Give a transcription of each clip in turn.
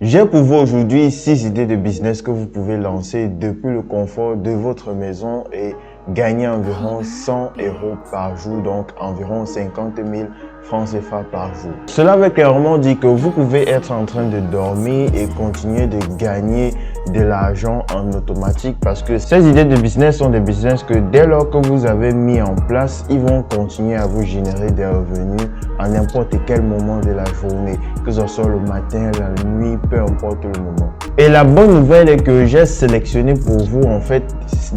J'ai pour vous aujourd'hui 6 idées de business que vous pouvez lancer depuis le confort de votre maison et gagner environ 100 € par jour, donc environ 50 000 francs CFA par jour. Cela veut clairement dire que vous pouvez être en train de dormir et continuer de gagner de l'argent en automatique parce que ces idées de business sont des business que dès lors que vous avez mis en place, ils vont continuer à vous générer des revenus à n'importe quel moment de la journée, que ce soit le matin, la nuit, peu importe le moment. Et la bonne nouvelle est que j'ai sélectionné pour vous en fait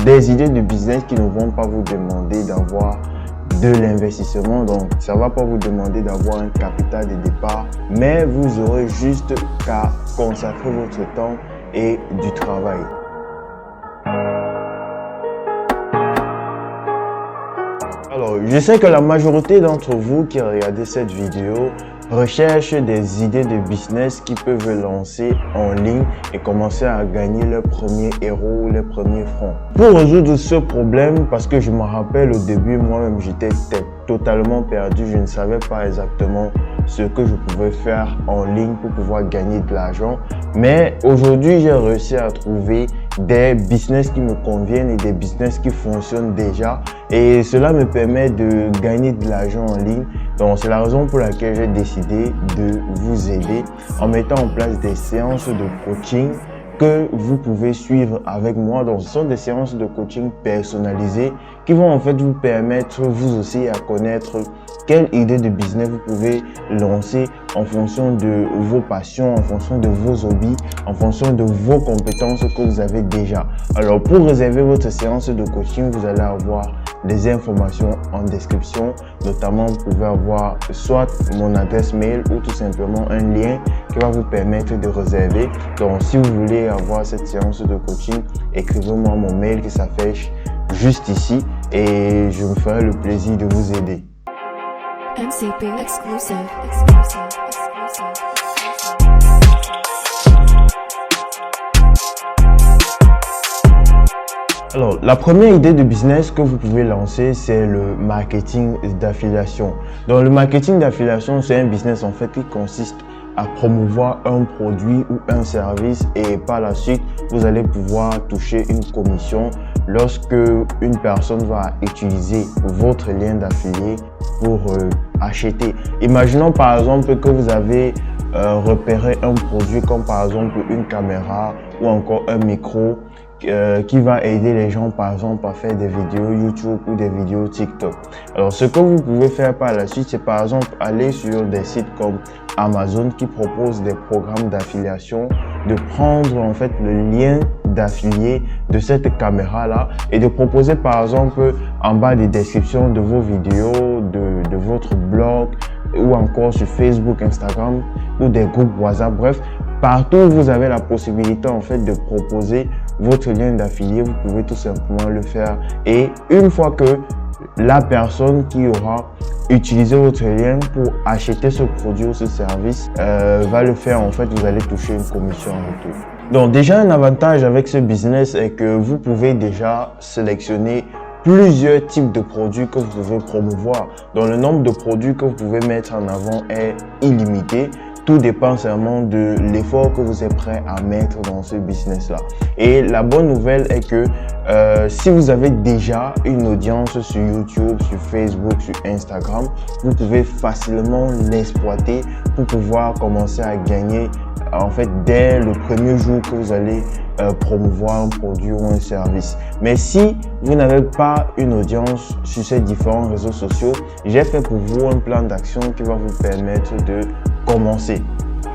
des idées de business qui ne vont pas vous demander d'avoir de l'investissement, donc ça va pas vous demander d'avoir un capital de départ, mais vous aurez juste qu'à consacrer votre temps et du travail. Alors, je sais que la majorité d'entre vous qui regardez cette vidéo recherchent des idées de business qui peuvent lancer en ligne et commencer à gagner leurs premiers euros, les premiers francs. Pour résoudre ce problème, parce que je me rappelle au début, moi-même j'étais totalement perdu, je ne savais pas exactement ce que je pouvais faire en ligne pour pouvoir gagner de l'argent. Mais aujourd'hui, j'ai réussi à trouver des business qui me conviennent et des business qui fonctionnent déjà. Et cela me permet de gagner de l'argent en ligne. Donc, c'est la raison pour laquelle j'ai décidé de vous aider en mettant en place des séances de coaching que vous pouvez suivre avec moi. Donc, ce sont des séances de coaching personnalisées qui vont en fait vous permettre vous aussi à connaître quelle idée de business vous pouvez lancer en fonction de vos passions, en fonction de vos hobbies, en fonction de vos compétences que vous avez déjà. Alors, pour réserver votre séance de coaching, vous allez avoir des informations en description. Notamment, vous pouvez avoir soit mon adresse mail ou tout simplement un lien qui va vous permettre de réserver. Donc, si vous voulez avoir cette séance de coaching, écrivez-moi mon mail qui s'affiche juste ici et je me ferai le plaisir de vous aider. MCP exclusive. Alors, la première idée de business que vous pouvez lancer, c'est le marketing d'affiliation. Donc, le marketing d'affiliation, c'est un business en fait qui consiste à promouvoir un produit ou un service et par la suite, vous allez pouvoir toucher une commission lorsque une personne va utiliser votre lien d'affilié pour acheter. Imaginons par exemple que vous avez repéré un produit comme par exemple une caméra ou encore un micro qui va aider les gens par exemple à faire des vidéos YouTube ou des vidéos TikTok. Alors ce que vous pouvez faire par la suite, c'est par exemple aller sur des sites comme Amazon qui proposent des programmes d'affiliation, de prendre en fait le lien d'affilié de cette caméra là et de proposer par exemple en bas des descriptions de vos vidéos, de votre blog ou encore sur Facebook, Instagram ou des groupes WhatsApp, bref, partout où vous avez la possibilité en fait de proposer votre lien d'affilié, vous pouvez tout simplement le faire. Et une fois que la personne qui aura utilisé votre lien pour acheter ce produit ou ce service va le faire, en fait, vous allez toucher une commission en retour. Donc déjà, un avantage avec ce business est que vous pouvez déjà sélectionner plusieurs types de produits que vous pouvez promouvoir. Donc le nombre de produits que vous pouvez mettre en avant est illimité. Tout dépend seulement de l'effort que vous êtes prêt à mettre dans ce business-là. Et la bonne nouvelle est que si vous avez déjà une audience sur YouTube, sur Facebook, sur Instagram, vous pouvez facilement l'exploiter pour pouvoir commencer à gagner en fait dès le premier jour que vous allez promouvoir un produit ou un service. Mais si vous n'avez pas une audience sur ces différents réseaux sociaux, j'ai fait pour vous un plan d'action qui va vous permettre de commencer.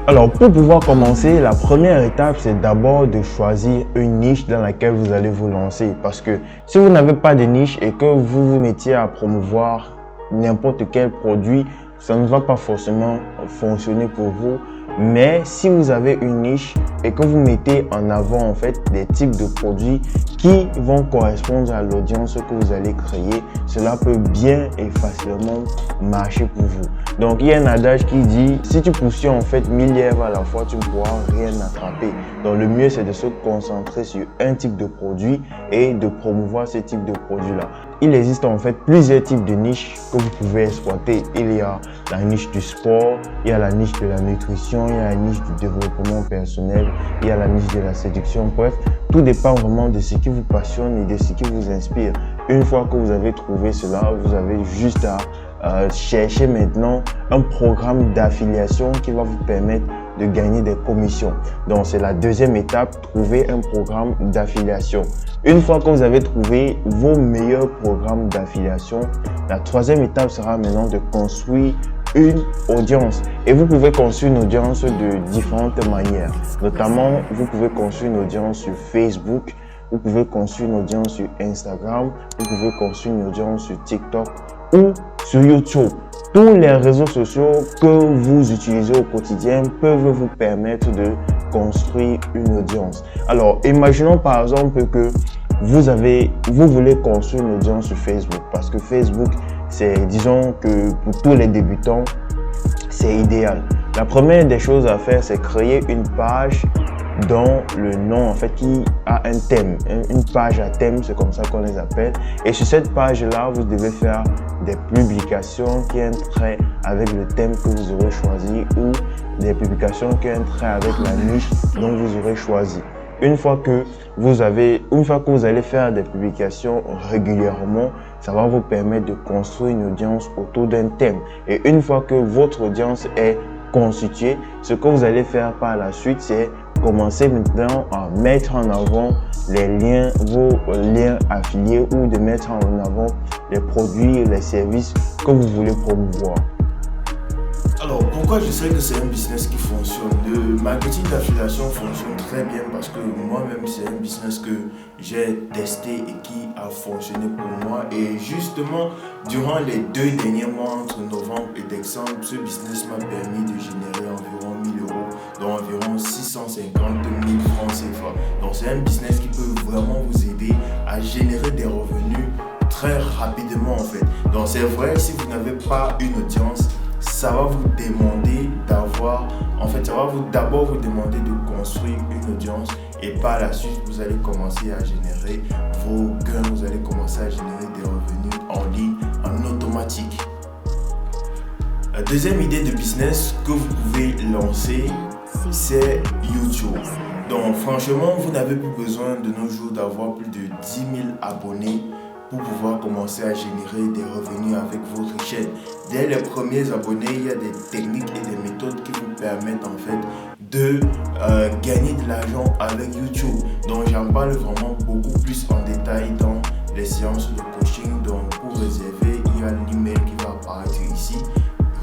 Alors pour pouvoir commencer, la première étape c'est d'abord de choisir une niche dans laquelle vous allez vous lancer, parce que si vous n'avez pas de niche et que vous vous mettiez à promouvoir n'importe quel produit, ça ne va pas forcément fonctionner pour vous. Mais si vous avez une niche, et que vous mettez en avant en fait des types de produits qui vont correspondre à l'audience que vous allez créer, cela peut bien et facilement marcher pour vous. Donc il y a un adage qui dit si tu poursuis en fait 1000 lièvres à la fois, tu ne pourras rien attraper. Donc le mieux c'est de se concentrer sur un type de produit et de promouvoir ce type de produit là. Il existe en fait plusieurs types de niches que vous pouvez exploiter. Il y a la niche du sport, il y a la niche de la nutrition, il y a la niche du développement personnel, il y a la niche de la séduction. Bref, tout dépend vraiment de ce qui vous passionne et de ce qui vous inspire. Une fois que vous avez trouvé cela, vous avez juste à chercher maintenant un programme d'affiliation qui va vous permettre de gagner des commissions. Donc c'est la deuxième étape, trouver un programme d'affiliation. Une fois que vous avez trouvé vos meilleurs programmes d'affiliation, la troisième étape sera maintenant de construire une audience. Et vous pouvez construire une audience de différentes manières. Notamment, vous pouvez construire une audience sur Facebook, vous pouvez construire une audience sur Instagram, vous pouvez construire une audience sur TikTok ou sur YouTube. Tous les réseaux sociaux que vous utilisez au quotidien peuvent vous permettre de construire une audience. Alors, imaginons par exemple que vous voulez construire une audience sur Facebook parce que Facebook, c'est, disons que pour tous les débutants, c'est idéal. La première des choses à faire, c'est créer une page dont le nom en fait qui a un thème, une page à thème, c'est comme ça qu'on les appelle. Et sur cette page-là, vous devez faire des publications qui ont un trait avec le thème que vous aurez choisi ou des publications qui ont un trait avec la niche dont vous aurez choisi. Une fois que vous allez faire des publications régulièrement, ça va vous permettre de construire une audience autour d'un thème. Et une fois que votre audience est constituée, ce que vous allez faire par la suite, c'est commencer maintenant à mettre en avant vos liens affiliés ou de mettre en avant les produits et les services que vous voulez promouvoir. Alors, pourquoi je sais que c'est un business qui fonctionne? Le marketing d'affiliation fonctionne très bien parce que moi-même, c'est un business que j'ai testé et qui a fonctionné pour moi. Et justement, durant les 2 derniers mois, entre novembre et décembre, ce business m'a permis de générer environ 1000 €, dont environ 650 000 francs CFA. Donc, c'est un business qui peut vraiment vous aider à générer des revenus très rapidement en fait. Donc, c'est vrai, si vous n'avez pas une audience, ça va vous demander d'abord vous demander de construire une audience et par la suite vous allez commencer à générer vos gains, vous allez commencer à générer des revenus en ligne en automatique. La deuxième idée de business que vous pouvez lancer, c'est YouTube. Donc franchement, vous n'avez plus besoin de nos jours d'avoir plus de 10 000 abonnés pour pouvoir commencer à générer des revenus avec votre chaîne. Dès les premiers abonnés, il y a des techniques et des méthodes qui vous permettent en fait de gagner de l'argent avec YouTube. Donc j'en parle vraiment beaucoup plus en détail dans les séances de coaching. Donc pour réserver, il y a l'email qui va apparaître ici.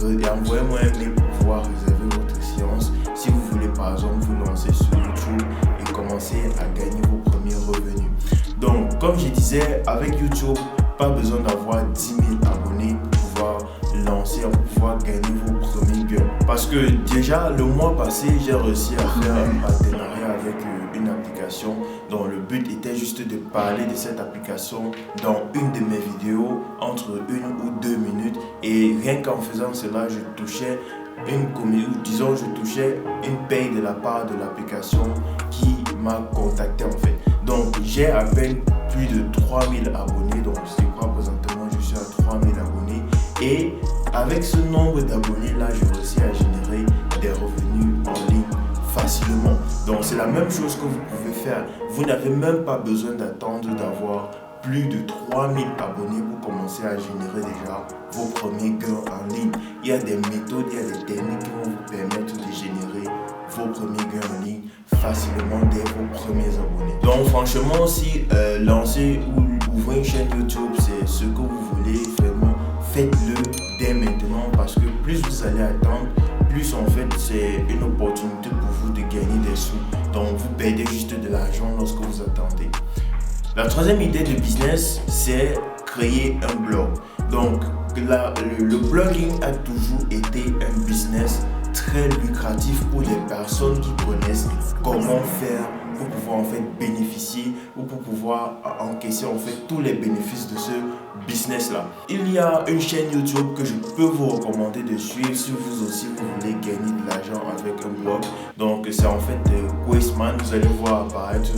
Et envoyez-moi un mail pour pouvoir réserver votre séance si vous voulez par exemple vous lancer sur YouTube et commencer à gagner vos premiers revenus. Donc, comme je disais, avec YouTube, pas besoin d'avoir 10 000 abonnés pour pouvoir lancer, pour pouvoir gagner vos premiers gains. Parce que déjà, le mois passé, j'ai réussi à faire un partenariat avec une application dont le but était juste de parler de cette application dans une de mes vidéos entre 1 ou 2 minutes. Et rien qu'en faisant cela, je touchais une paye de la part de l'application qui m'a contacté en fait. Donc j'ai à peine plus de 3000 abonnés, donc je crois présentement je suis à 3000 abonnés et avec ce nombre d'abonnés là, je réussis à générer des revenus en ligne facilement. Donc c'est la même chose que vous pouvez faire. Vous n'avez même pas besoin d'attendre d'avoir plus de 3000 abonnés pour commencer à générer déjà vos premiers gains en ligne. Il y a des méthodes, il y a des techniques qui vont vous permettre de générer vos premiers gains en ligne facilement dès vos premiers abonnés. Donc franchement, si lancer ou ouvrir une chaîne YouTube, c'est ce que vous voulez, vraiment faites-le dès maintenant parce que plus vous allez attendre, plus en fait c'est une opportunité pour vous de gagner des sous. Donc vous perdez juste de l'argent lorsque vous attendez. La troisième idée de business, c'est créer un blog. Donc, le blogging a toujours été un business très lucratif pour des personnes qui connaissent comment faire pour pouvoir en fait bénéficier ou pour pouvoir encaisser en fait tous les bénéfices de ce business là. Il y a une chaîne YouTube que je peux vous recommander de suivre si vous aussi vous voulez gagner de l'argent avec un blog. Donc c'est en fait Questman, vous allez voir apparaître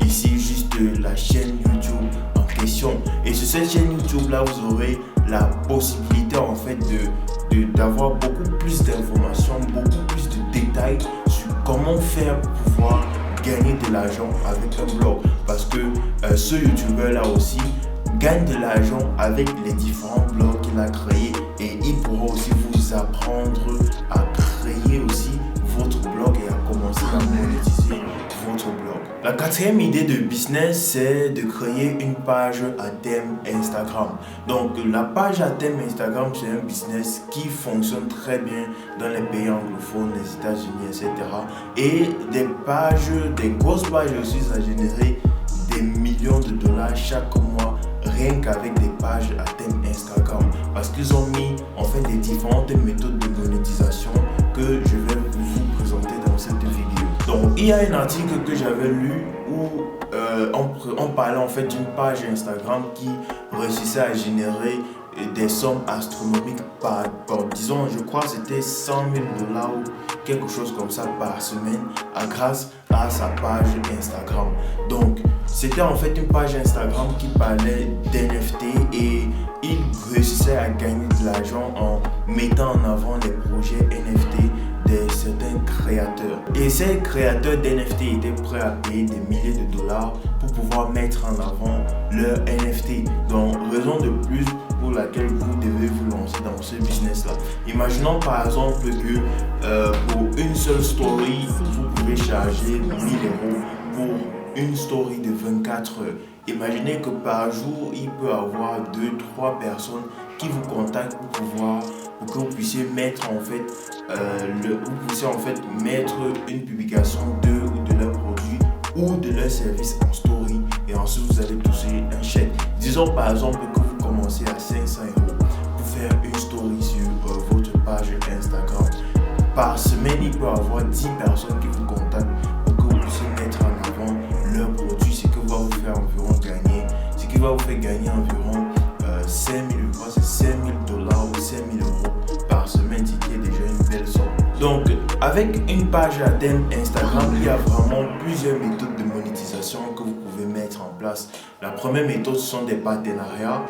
ici juste la chaîne YouTube en question. Et sur cette chaîne YouTube là, vous aurez la possibilité en fait d'avoir beaucoup plus d'informations, beaucoup plus de détails sur comment faire pour pouvoir gagner de l'argent avec un blog. Parce que ce youtubeur là aussi gagne de l'argent avec les différents blogs qu'il a créés, et il pourra aussi vous apprendre à créer aussi votre blog et à commencer à monétiser votre blog. La quatrième idée de business, c'est de créer une page à thème Instagram. Donc la page à thème Instagram, c'est un business qui fonctionne très bien dans les pays anglophones, les États-Unis, etc. Et des grosses pages aussi, ça génère des millions de dollars chaque mois, rien qu'avec des pages à thème Instagram, parce qu'ils ont mis en fait des différentes méthodes de monétisation que je vais vous présenter dans cette vidéo. Donc il y a un article que j'avais lu où on parlait en fait d'une page Instagram qui réussissait à générer des sommes astronomiques par disons, je crois que c'était 100 000 $ ou quelque chose comme ça par semaine grâce à sa page Instagram. Donc c'était en fait une page Instagram qui parlait d'NFT et il réussissait à gagner de l'argent en mettant en avant les projets NFT de certains créateurs. Et ces créateurs d'NFT étaient prêts à payer des milliers de dollars pour pouvoir mettre en avant leur NFT. Donc raison de plus pour laquelle vous devez vous lancer dans ce business là. Imaginons par exemple que pour une seule story vous pouvez charger 1 000 € pour une story de 24 heures. Imaginez que par jour il peut avoir 2-3 personnes qui vous contactent pour que vous puissiez mettre en fait mettre une publication d'eux ou de leurs produits ou de leurs services en story, et ensuite vous allez toucher un chèque. Disons par exemple que vous commencez à 500 € pour faire une story sur votre page Instagram. Par semaine, il peut y avoir 10 personnes qui vous contactent pour que vous puissiez mettre en avant leurs produits, ce qui va vous faire environ gagner, environ 5 000 $ ou 5 000 € par semaine, ce qui est déjà une belle somme. Donc avec une page à thème Instagram, il y a vraiment plusieurs méthodes de monétisation que vous pouvez mettre en place. La première méthode, ce sont des partenariats.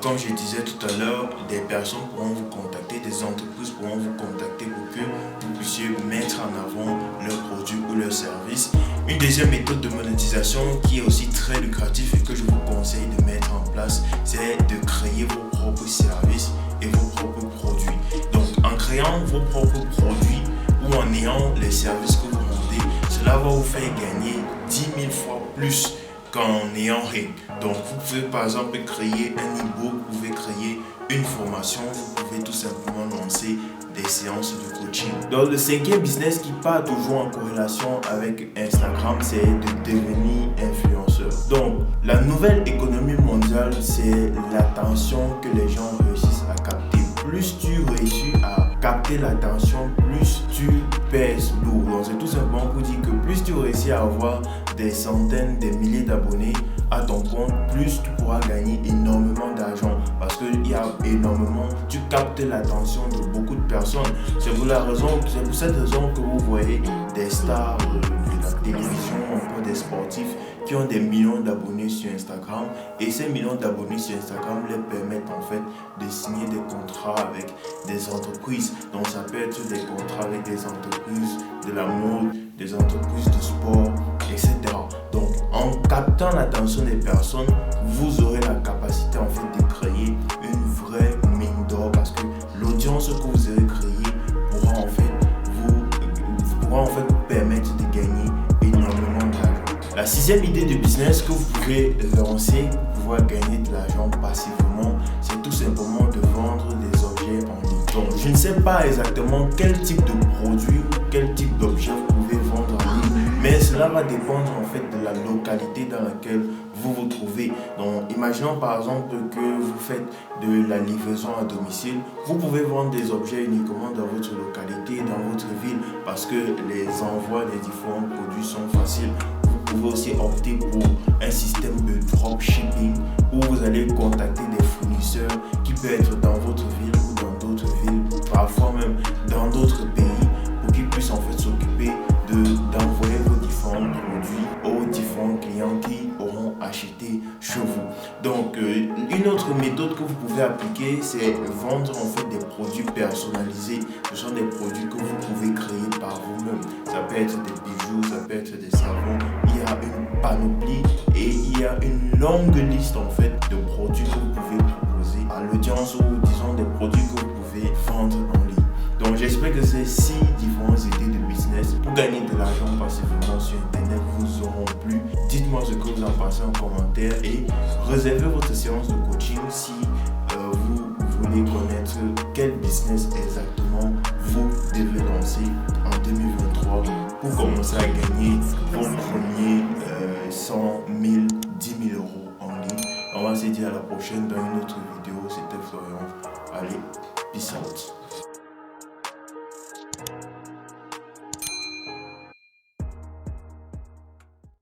Comme je disais tout à l'heure, des personnes pourront vous contacter, des entreprises pourront vous contacter pour que vous puissiez mettre en avant leurs produits ou leurs services. Une deuxième méthode de monétisation qui est aussi très lucrative et que je vous conseille de mettre en place, c'est de créer vos propres services et vos propres produits. Donc en créant vos propres produits ou en ayant les services que vous vendez, cela va vous faire gagner 10 000 fois plus qu'en n'ayant rien. Donc vous pouvez par exemple créer un e-book, vous pouvez créer une formation, vous pouvez tout simplement lancer des séances de coaching. Donc le cinquième business qui part toujours en corrélation avec Instagram, c'est de devenir influenceur. Donc la nouvelle économie mondiale, c'est l'attention que les gens réussissent à capter. Plus tu réussis à capter l'attention, plus tu pèses lourd. Donc c'est tout simplement pour dire que plus tu réussis à avoir des centaines, des milliers d'abonnés à ton compte, plus tu pourras gagner énormément d'argent, parce qu'il y a énormément, tu captes l'attention de beaucoup de personnes. C'est pour cette raison que vous voyez des stars de la télévision, encore des sportifs qui ont des millions d'abonnés sur Instagram, et ces millions d'abonnés sur Instagram les permettent en fait de signer des contrats avec des entreprises. Donc ça peut être des contrats avec des entreprises de la mode, des entreprises de sport, etc. Donc en captant l'attention des personnes, vous aurez la capacité en fait de créer une vraie mine d'or, parce que l'audience que vous aurez créée pourra en fait vous permettre de gagner énormément d'argent. La sixième idée de business que vous pouvez lancer pour pouvoir gagner de l'argent passivement, c'est tout simplement de vendre des objets en ligne. Donc je ne sais pas exactement quel type de produit ou quel type d'objet vous pouvez vendre en ligne, mais cela va dépendre en fait de la localité dans laquelle vous vous trouvez. Donc, imaginons par exemple que vous faites de la livraison à domicile. Vous pouvez vendre des objets uniquement dans votre localité, dans votre ville, parce que les envois des différents produits sont faciles. Vous pouvez aussi opter pour un système de dropshipping où vous allez contacter des fournisseurs qui peuvent être dans votre ville ou dans d'autres villes, parfois même dans d'autres pays, pour qu'ils puissent en fait s'occuper d'envoyer vos différents produits aux différents clients qui auront acheté chez vous. Donc une autre méthode que vous pouvez appliquer, c'est vendre en fait des produits personnalisés. Ce sont des produits que vous pouvez créer par vous-même. Ça peut être des bijoux, ça peut être des savons. Il y a une panoplie et il y a une longue liste en fait de produits que vous pouvez proposer à l'audience, ou disons des produits que vous pouvez vendre en ligne. Donc j'espère que ces 6 différentes idées de business pour gagner de l'argent passivement sur internet vous auront plu. Dites-moi ce que vous en pensez en commentaire et réservez votre séance de coaching si vous voulez connaître quel business exactement vous devez lancer en 2023 pour commencer à gagner vos premiers 100 000, 10 000 euros en ligne. On va se dire à la prochaine dans une autre vidéo. C'était Florian. Allez, peace out.